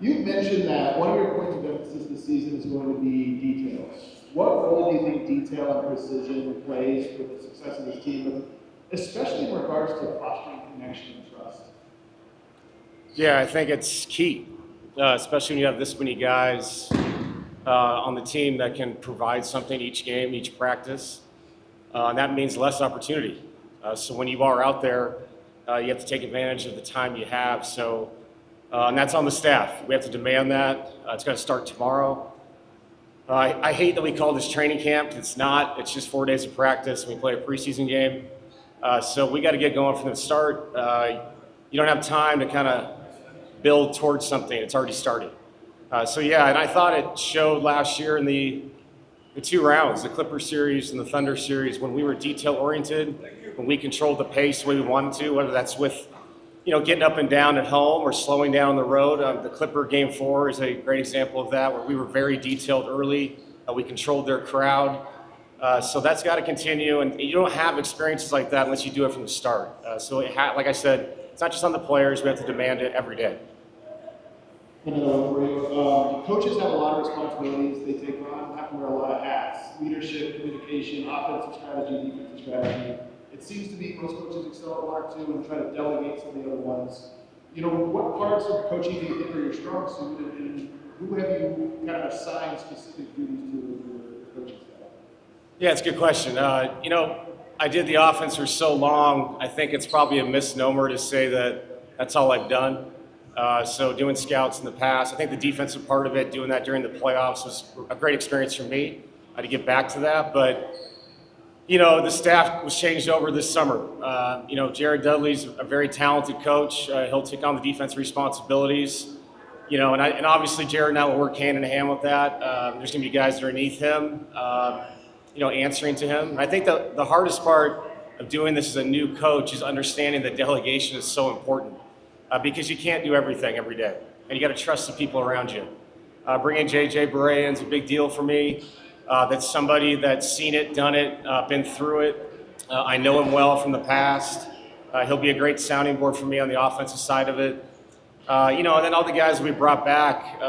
You've mentioned that one of your points of emphasis this season is going to be details. What role do you think detail and precision plays for the success of this team, especially in regards to fostering connection and trust? Yeah, I think it's key, especially when you have this many guys on the team that can provide something each game, each practice. And that means less opportunity. So when you are out there, you have to take advantage of the time you have. So, and that's on the staff. We have to demand that. It's going to start tomorrow. I hate that we call this training camp. It's not. It's just 4 days of practice. We play a preseason game. So we got to get going from the start. You don't have time to kind of build towards something. It's already started. So yeah, and I thought it showed last year in the 2 rounds, the Clipper series and the Thunder series, when we were detail-oriented, when we controlled the pace the way we wanted to, whether that's with, getting up and down at home or slowing down on the road. The Clipper Game 4 is a great example of that, where we were very detailed early. We controlled their crowd. So that's got to continue, and you don't have experiences like that unless you do it from the start. So like I said, it's not just on the players. We have to demand it every day. Another one for you. Coaches have a lot of responsibilities they take on, have to wear a lot of hats: leadership, communication, offensive strategy, defensive strategy. It seems to be most coaches excel at one or two and try to delegate some of the other ones. What parts of coaching do you think are your strong suit, and who have you kind of assigned specific duties to your coaching staff? Yeah, it's a good question. I did the offense for so long, I think it's probably a misnomer to say that that's all I've done. So doing scouts in the past, I think the defensive part of it, doing that during the playoffs was a great experience for me to get back to that. But, the staff was changed over this summer. Jared Dudley's a very talented coach. He'll take on the defensive responsibilities. And obviously Jared and I will work hand in hand with that. There's going to be guys underneath him, answering to him. And I think the hardest part of doing this as a new coach is understanding that delegation is so important. Because you can't do everything every day, and you got to trust the people around you. Bringing J.J. Barea in is a big deal for me. That's somebody that's seen it, done it, been through it. I know him well from the past. He'll be a great sounding board for me on the offensive side of it. And then all the guys we brought back,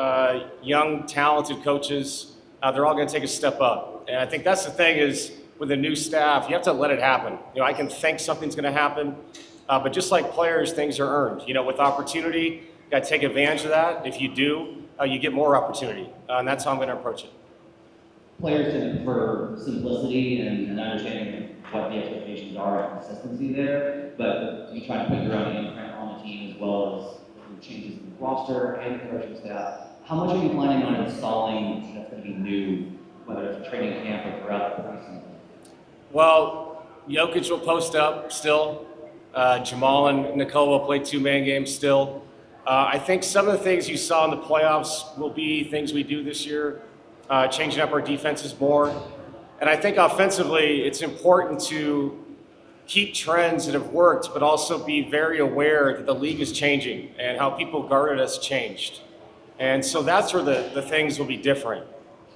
young, talented coaches, they're all going to take a step up. And I think that's the thing is, with a new staff, you have to let it happen. I can think something's going to happen. But just like players, things are earned. With opportunity, you got to take advantage of that. If you do, you get more opportunity. And that's how I'm going to approach it. Players tend for simplicity and understanding what the expectations are and consistency there. But you try to put your own imprint on the team as well as changes in the roster and the coaching staff. How much are you planning on installing that's going to be new, whether it's a training camp or throughout the preseason? Well, Jokic will post up still. Jamal and Nicole will play 2-man games still. I think some of the things you saw in the playoffs will be things we do this year, changing up our defenses more. And I think offensively, it's important to keep trends that have worked, but also be very aware that the league is changing and how people guarded us changed. And so that's where the things will be different.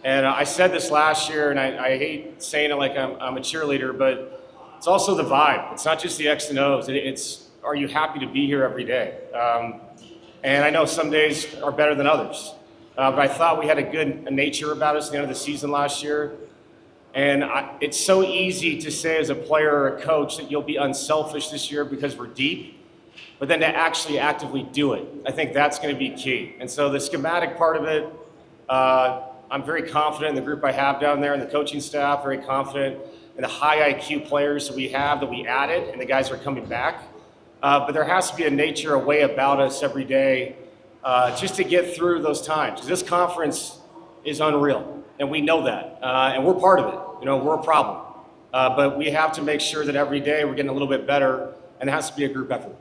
And I said this last year, and I hate saying it like I'm a cheerleader, but it's also the vibe. It's not just the X and O's. It's, are you happy to be here every day? And I know some days are better than others. But I thought we had a good nature about us at the end of the season last year. And it's so easy to say as a player or a coach that you'll be unselfish this year because we're deep. But then to actually actively do it, I think that's going to be key. And so the schematic part of it, I'm very confident in the group I have down there and the coaching staff, very confident and the high IQ players that we have that we added and the guys are coming back. But there has to be a nature, a way about us every day just to get through those times. This conference is unreal, and we know that, and we're part of it. We're a problem. But we have to make sure that every day we're getting a little bit better, and it has to be a group effort.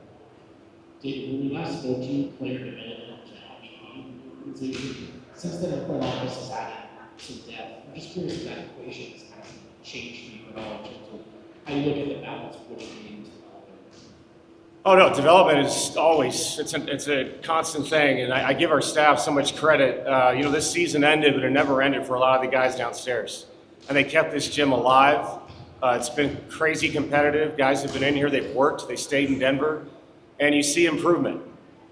David, when we last spoke to you, player development was a healthy theme in the organization. Since then, the front office has added some depth. I'm just curious if that equation has kind of changed for you at all in terms of how you look at the balance of what you're needing to develop. Oh no, development is always, it's a constant thing, and I give our staff so much credit. This season ended, but it never ended for a lot of the guys downstairs. And they kept this gym alive. It's been crazy competitive. Guys have been in here, they've worked, they stayed in Denver, and you see improvement.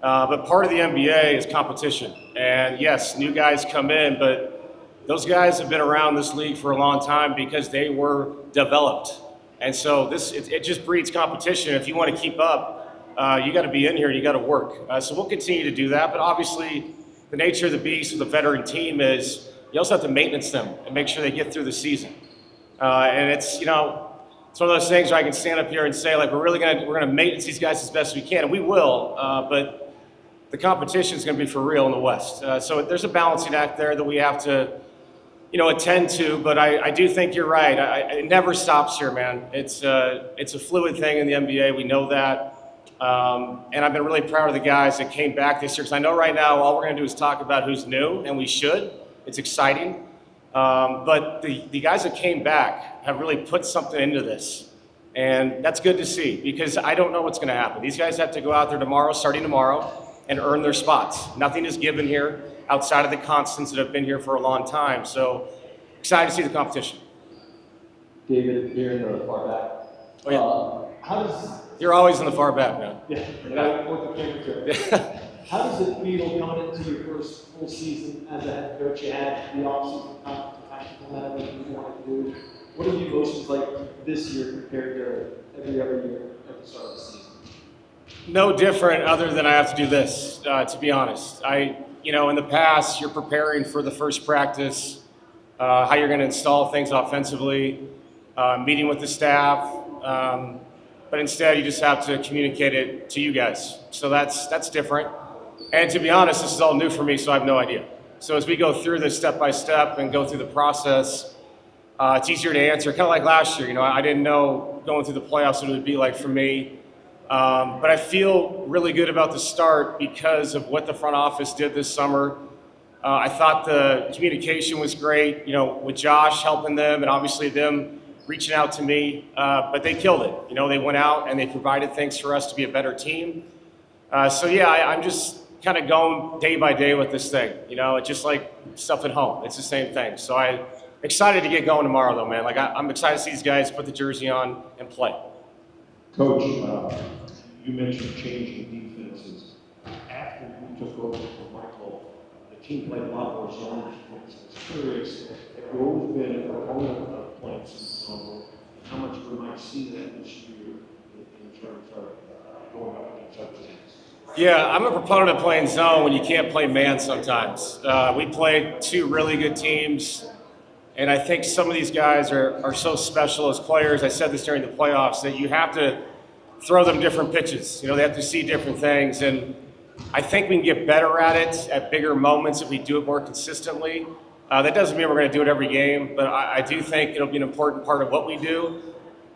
But part of the NBA is competition. And yes, new guys come in, but those guys have been around this league for a long time because they were developed. And so it just breeds competition. If you want to keep up, you got to be in here and you got to work. So we'll continue to do that. But obviously, the nature of the beast with a veteran team is you also have to maintenance them and make sure they get through the season. And it's it's one of those things where I can stand up here and say, like, we're gonna maintenance these guys as best we can, and we will. But the competition is going to be for real in the West. So there's a balancing act there that we have to, attend to. But I do think you're right. It never stops here, man. It's a fluid thing in the NBA. We know that. And I've been really proud of the guys that came back this year, because I know right now all we're going to do is talk about who's new, and we should. It's exciting. But the guys that came back have really put something into this. And that's good to see, because I don't know what's going to happen. These guys have to go out there tomorrow, starting tomorrow, and earn their spots. Nothing is given here outside of the constants that have been here for a long time. So excited to see the competition. David, here in the far back. Oh, yeah. How does You're always in the far back, man. I want the camera to. How does it feel coming into your first full season as a head coach? You had the offseason time to plan what you want to do. What are the emotions like this year compared to every other year at the start of the season? No different, other than I have to do this, to be honest. In the past, you're preparing for the first practice, how you're going to install things offensively, meeting with the staff, but instead you just have to communicate it to you guys. So that's different. And to be honest, this is all new for me, so I have no idea. So as we go through this step by step and go through the process, it's easier to answer. Kind of like last year, I didn't know going through the playoffs what it would be like for me. But I feel really good about the start because of what the front office did this summer. I thought the communication was great, with Josh helping them and obviously them reaching out to me, but they killed it. They went out and they provided things for us to be a better team. I'm just kind of going day by day with this thing. It's just like stuff at home. It's the same thing. So I'm excited to get going tomorrow, though, man. Like, I'm excited to see these guys put the jersey on and play. Coach, you mentioned changing defenses. After you took over for Michael, the team played a lot more zone defense. I was curious if you've always been a proponent of playing some zone, how much we might see that this year in terms of going up against other teams? Yeah, I'm a proponent of playing zone when you can't play man sometimes. We played two really good teams, and I think some of these guys are so special as players. I said this during the playoffs, that you have to throw them different pitches. They have to see different things, and I think we can get better at it at bigger moments if we do it more consistently. That doesn't mean we're going to do it every game, but I do think it'll be an important part of what we do.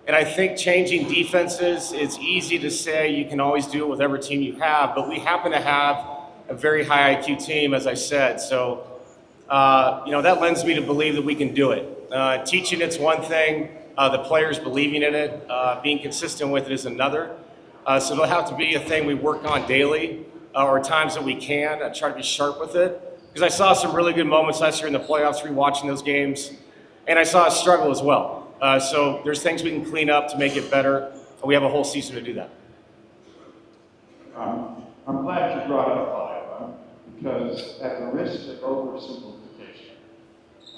And I think changing defenses, it's easy to say you can always do it with every team you have, but we happen to have a very high IQ team, as I said. So, that lends me to believe that we can do it. Teaching it's one thing. The players believing in it, being consistent with it is another. So it'll have to be a thing we work on daily, or times that we can try to be sharp with it. Because I saw some really good moments last year in the playoffs, rewatching those games, and I saw us struggle as well. So there's things we can clean up to make it better, and we have a whole season to do that. I'm glad you brought up 5, because at the risk of oversimplification,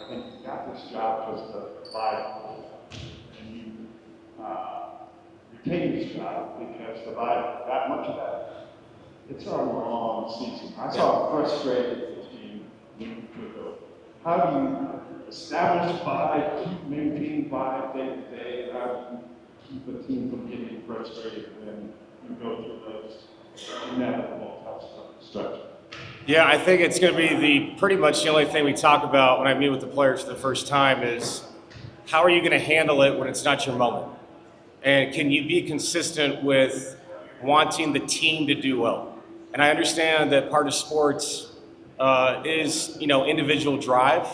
I think you got this job just to 5. And you retain this job because the vibe got much better. It's a long season. I saw a frustrated team when you took over. How do you establish vibe, keep maintaining vibe day to day, and how do you keep a team from getting frustrated when you go through those inevitable tough stretches? Yeah, I think it's going to be pretty much the only thing we talk about when I meet with the players for the first time is, how are you going to handle it when it's not your moment? And can you be consistent with wanting the team to do well? And I understand that part of sports is, individual drive,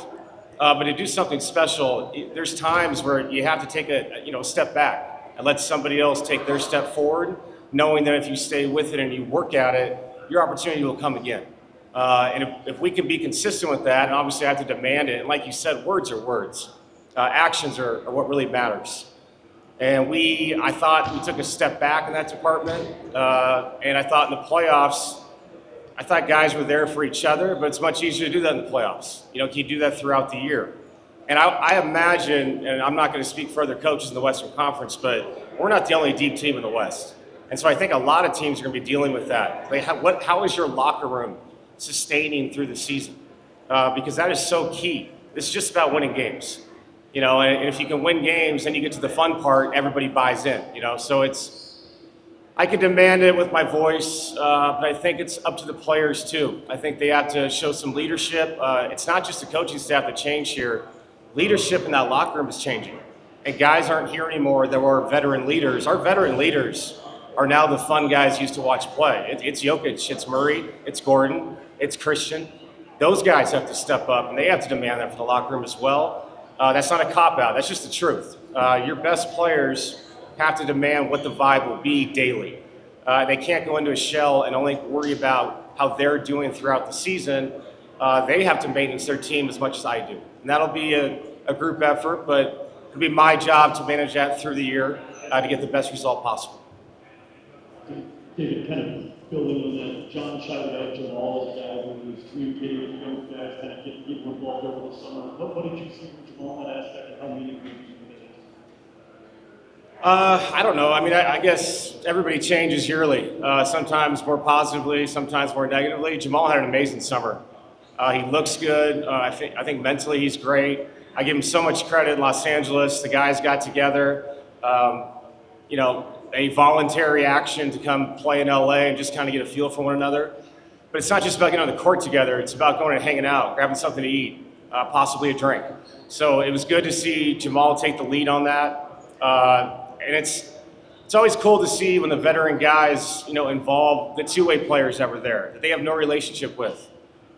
but to do something special, there's times where you have to take a step back and let somebody else take their step forward, knowing that if you stay with it and you work at it, your opportunity will come again. And if we can be consistent with that, and obviously I have to demand it, and like you said, words are words. Actions are what really matters. And I thought we took a step back in that department. And I thought in the playoffs, I thought guys were there for each other, but it's much easier to do that in the playoffs. Can you do that throughout the year? And I imagine, and I'm not going to speak for other coaches in the Western Conference, but we're not the only deep team in the West. And so I think a lot of teams are going to be dealing with that. How is your locker room sustaining through the season? Because that is so key. This is just about winning games. And if you can win games, then you get to the fun part, everybody buys in, So I could demand it with my voice, but I think it's up to the players too. I think they have to show some leadership. It's not just the coaching staff that changed here. Leadership in that locker room is changing. And guys aren't here anymore that were veteran leaders. Our veteran leaders are now the fun guys used to watch play. It's Jokic, it's Murray, it's Gordon, it's Christian. Those guys have to step up, and they have to demand that from the locker room as well. That's not a cop-out. That's just the truth. Your best players have to demand what the vibe will be daily. They can't go into a shell and only worry about how they're doing throughout the season. They have to maintenance their team as much as I do. And that'll be a group effort, but it'll be my job to manage that through the year to get the best result possible. David, kind of building on that, John shouted out Jamal as a guy who was communicating with the young guys, kind of getting people involved over the summer. What did you see from Jamal in that aspect, and how meaningful did you think it is? I don't know. I guess everybody changes yearly. Sometimes more positively, sometimes more negatively. Jamal had an amazing summer. He looks good. I think mentally he's great. I give him so much credit in Los Angeles. The guys got together. A voluntary action to come play in LA and just kind of get a feel for one another. But it's not just about getting on the court together. It's about going and hanging out, grabbing something to eat, possibly a drink. So it was good to see Jamal take the lead on that. And it's always cool to see when the veteran guys, involve the two-way players that were there, that they have no relationship with.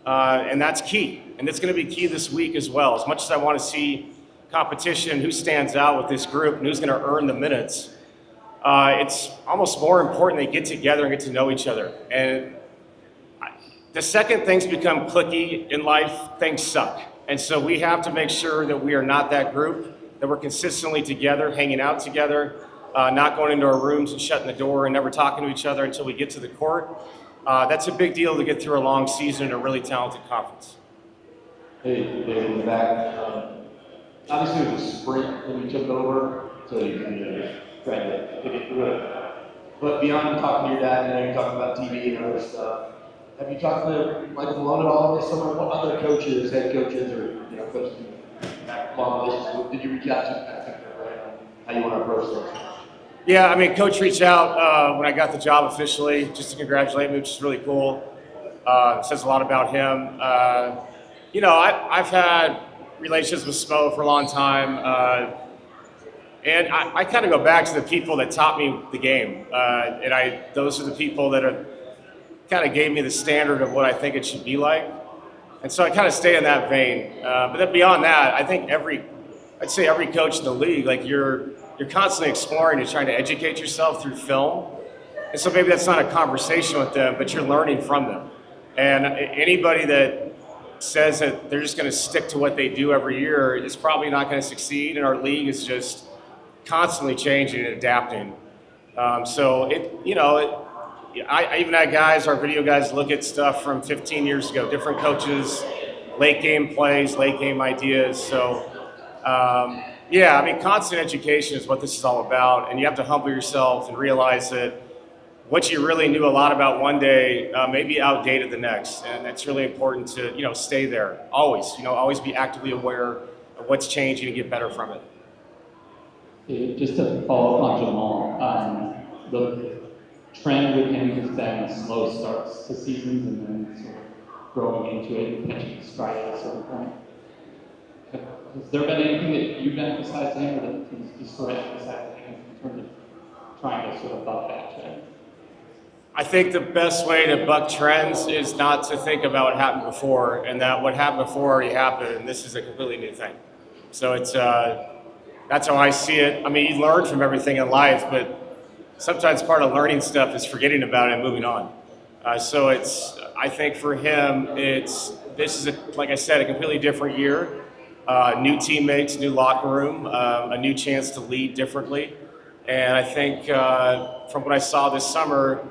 And that's key. And it's going to be key this week as well. As much as I want to see competition, who stands out with this group and who's going to earn the minutes, it's almost more important they get together and get to know each other. And the second things become cliquey in life, things suck. And so we have to make sure that we are not that group, that we're consistently together, hanging out together, not going into our rooms and shutting the door and never talking to each other until we get to the court. That's a big deal to get through a long season in a really talented conference. Hey, David, in the back. Obviously, it was a sprint when you took over, so you kind of tried to get through it. But beyond talking to your dad, you're talking about TV and other stuff. Have you talked to Michael Malone at all this summer? What other coaches, head coaches, or coaches back long relationships did you reach out to kind of think about how you want to approach this? Yeah, Coach reached out when I got the job officially, just to congratulate me, which is really cool. It says a lot about him. I've had relationships with Smo for a long time, and I kind of go back to the people that taught me the game, and those are the people that kind of gave me the standard of what I think it should be like, and so I kind of stay in that vein. But then beyond that, I think I'd say every coach in the league, like you're constantly exploring and trying to educate yourself through film. And so maybe that's not a conversation with them, but you're learning from them. And anybody that says that they're just going to stick to what they do every year is probably not going to succeed. And our league is just constantly changing and adapting. I even had guys, our video guys, look at stuff from 15 years ago, different coaches, late game plays, late game ideas. So, constant education is what this is all about, and you have to humble yourself and realize that what you really knew a lot about one day may be outdated the next, and it's really important to stay there always. Always be actively aware of what's changing and get better from it. Just to follow up on Jamal, the trend with him has been slow starts to seasons and then sort of growing into it and catching stride at a certain point. Has there been anything that you've emphasized to him or that he's sort of emphasized to him in terms of trying to sort of buck that trend? I think the best way to buck trends is not to think about what happened before, and that what happened before already happened, and this is a completely new thing. So it's that's how I see it. You learn from everything in life, but sometimes part of learning stuff is forgetting about it and moving on. I think for him, this is, like I said, a completely different year. New teammates, new locker room, a new chance to lead differently. And I think from what I saw this summer,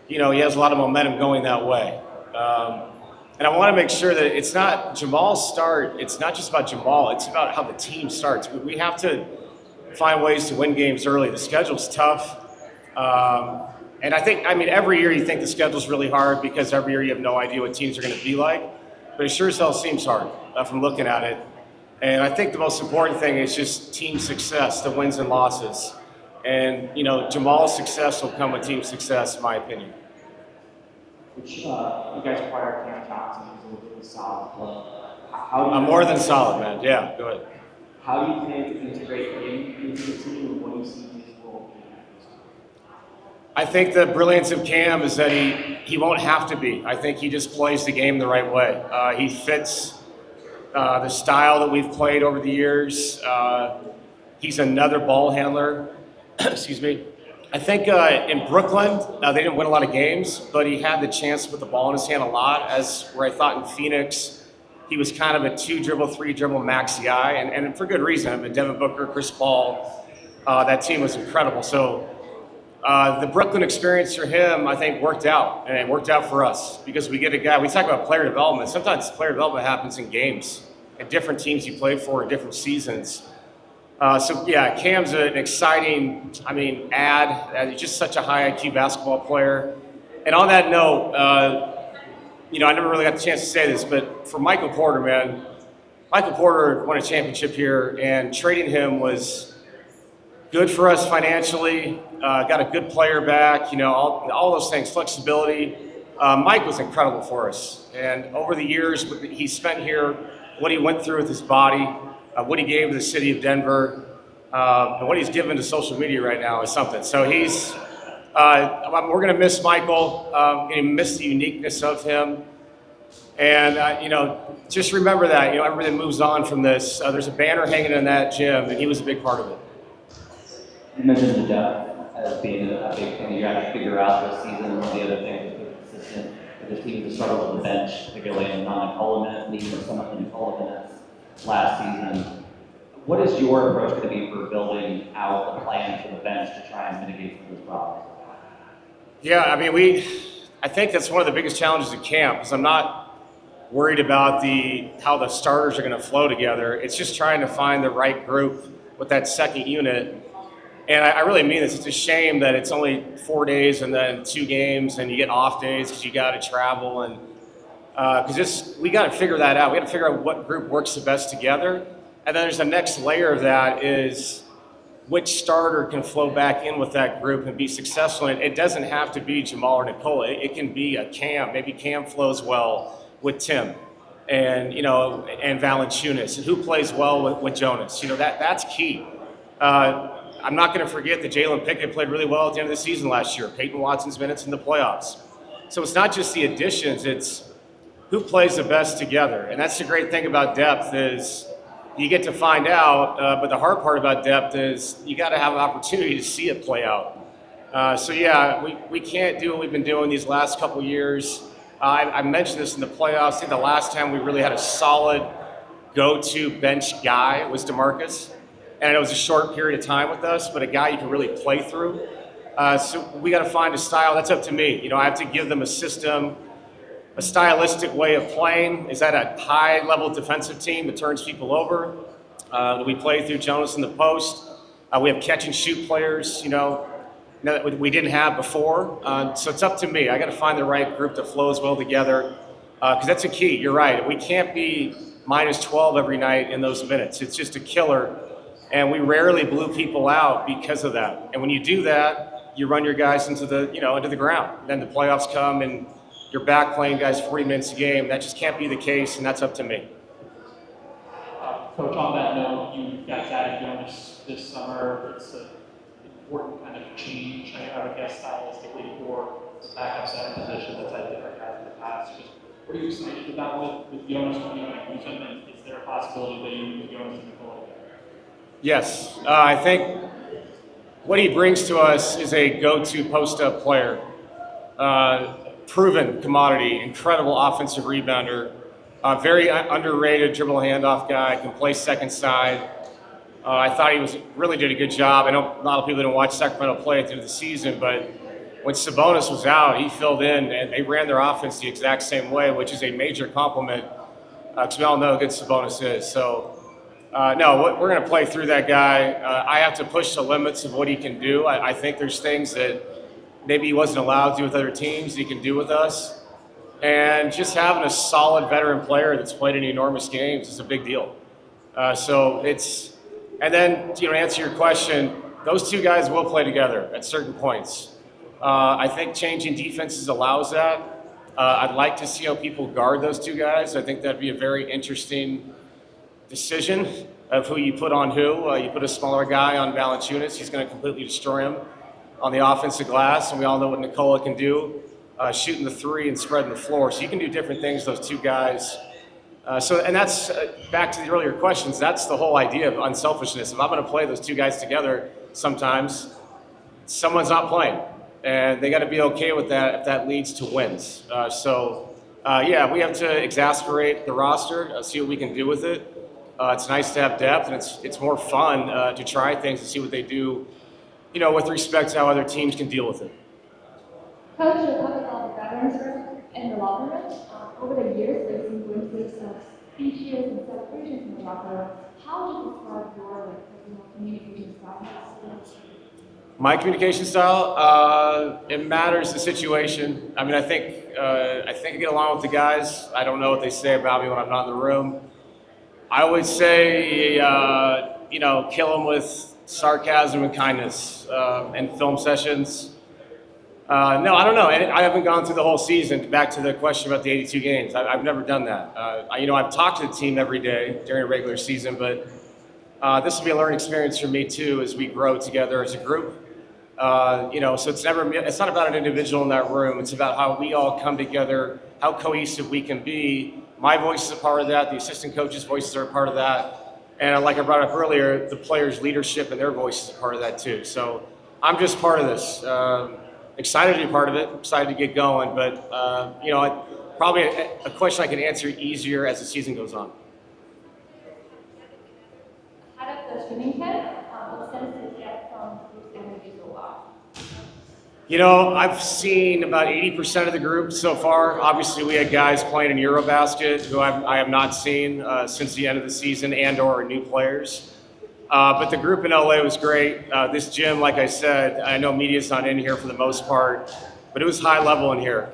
he has a lot of momentum going that way. And I want to make sure that it's not Jamal's start. It's not just about Jamal. It's about how the team starts. We have to find ways to win games early. The schedule's tough. And I mean, every year you think the schedule's really hard because every year you have no idea what teams are going to be like. But it sure as hell seems hard from looking at it. And I think the most important thing is just team success, the wins and losses. And, Jamal's success will come with team success, in my opinion. Which, you guys acquired Cam Johnson, who's a really solid player. How do you More than solid, man. Yeah, go ahead. How do you think to integrate him into the team, and what do you see his role being? I think the brilliance of Cam is that he won't have to be. I think he just plays the game the right way. He fits the style that we've played over the years. He's another ball handler. Excuse me. I think in Brooklyn, they didn't win a lot of games, but he had the chance to put the ball in his hand a lot, where I thought in Phoenix, he was kind of a 2-dribble, 3-dribble max guy, and for good reason. I mean, Devin Booker, Chris Paul, that team was incredible. So the Brooklyn experience for him, I think, worked out, and it worked out for us because we get a guy. We talk about player development. Sometimes player development happens in games, at different teams you play for in different seasons. So yeah, Cam's an exciting, add. He's just such a high IQ basketball player. And on that note, I never really got the chance to say this, but for Michael Porter, man, Michael Porter won a championship here, and trading him was good for us financially. Got a good player back, all those things, flexibility. Mike was incredible for us, and over the years he spent here, what he went through with his body. What he gave to the city of Denver, and what he's given to social media right now is something. So we're going to miss Michael, going to miss the uniqueness of him. And, just remember that, everything moves on from this. There's a banner hanging in that gym, and he was a big part of it. You mentioned the depth as being a big thing you have to figure out this season. One of the other things that's been consistent with this team is the struggle with the bench, particularly in non-Nicola minutes, and even some of the Nicola minutes last season. What is your approach going to be for building out a plan for the bench to try and mitigate some of those problems? Yeah, I think that's one of the biggest challenges at camp, because I'm not worried about how the starters are going to flow together. It's just trying to find the right group with that second unit. And I really mean this. It's a shame that it's only 4 days and then 2 games, and you get off days because you got to travel. And because we got to figure that out. We got to figure out what group works the best together. And then there's the next layer of that is which starter can flow back in with that group and be successful. And it doesn't have to be Jamal or Nicola. It can be a Cam. Maybe Cam flows well with Tim and Valanciunas, and who plays well with Jonas. That's key. I'm not going to forget that Jalen Pickett played really well at the end of the season last year. Peyton Watson's minutes in the playoffs. So it's not just the additions, it's who plays the best together. And that's the great thing about depth is you get to find out, but the hard part about depth is you got to have an opportunity to see it play out. We can't do what we've been doing these last couple years. I mentioned this in the playoffs. I think the last time we really had a solid go-to bench guy was DeMarcus. And it was a short period of time with us, but a guy you can really play through. So we got to find a style. That's up to me. I have to give them a system, a stylistic way of playing. Is that a high-level defensive team that turns people over? We play through Jonas in the post. We have catch-and-shoot players, that we didn't have before. So it's up to me. I got to find the right group that flows well together, because that's a key. You're right. We can't be minus 12 every night in those minutes. It's just a killer. And we rarely blew people out because of that. And when you do that, you run your guys into the ground. Then the playoffs come and you're back playing guys 40 minutes a game. That just can't be the case, and that's up to me. Coach, on that note, you guys added Jonas this summer. It's an important kind of change, I would guess, stylistically for the backup center position that's had different guys in the past. Just what are you excited about with Jonas when you use him, and is there a possibility that you use Jonas in the goal? Yes, I think what he brings to us is a go-to post-up player. Proven commodity, incredible offensive rebounder, very underrated dribble handoff guy, can play second side. I thought he really did a good job. I know a lot of people didn't watch Sacramento play at the end of the season, but when Sabonis was out, he filled in, and they ran their offense the exact same way, which is a major compliment, because we all know how good Sabonis is. So, no, we're going to play through that guy. I have to push the limits of what he can do. I think there's things that maybe he wasn't allowed to do with other teams he can do with us. And just having a solid veteran player that's played in enormous games is a big deal. And then, to answer your question, those two guys will play together at certain points. I think changing defenses allows that. I'd like to see how people guard those two guys. I think that'd be a very interesting decision of who you put on who. You put a smaller guy on Valanciunas, he's going to completely destroy him on the offensive glass, and we all know what Nikola can do, shooting the three and spreading the floor. So you can do different things, those two guys. And that's back to the earlier questions. That's the whole idea of unselfishness. If I'm going to play those two guys together, sometimes someone's not playing, and they got to be okay with that if that leads to wins. Yeah, we have to exasperate the roster, see what we can do with it. It's nice to have depth, and it's more fun to try things and see what they do, with respect to how other teams can deal with it. Coach, you talked about the veterans room and the locker room. Over the years, there's been glimpses of speeches and celebrations in the locker room. How would you describe your personal communication style? My communication style, it matters the situation. I mean, I think I get along with the guys. I don't know what they say about me when I'm not in the room. I would say, kill them with sarcasm and kindness and film sessions. No, I don't know. I haven't gone through the whole season. Back to the question about the 82 games. I've never done that. I've talked to the team every day during a regular season, but this will be a learning experience for me too as we grow together as a group. So it's not about an individual in that room. It's about how we all come together, how cohesive we can be. My voice is a part of that. The assistant coaches' voices are a part of that. And like I brought up earlier, the players' leadership and their voice is a part of that too. So I'm just part of this. Excited to be part of it, excited to get going, but probably a question I can answer easier as the season goes on. Out of the training camp, what sense did you get from Bruce energy so far? I've seen about 80% of the group so far. Obviously, we had guys playing in Eurobasket who I have not seen since the end of the season and/or new players. But the group in LA was great. This gym, like I said, I know media's not in here for the most part, but it was high level in here.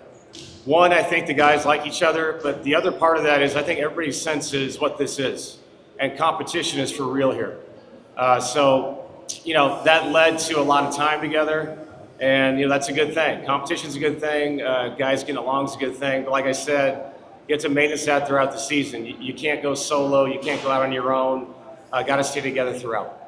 One, I think the guys like each other, but the other part of that is I think everybody senses what this is, and competition is for real here. That led to a lot of time together, and that's a good thing. Competition's a good thing. Guys getting along is a good thing. But like I said, you have to maintenance that throughout the season. You can't go solo. You can't go out on your own. Got to stay together throughout.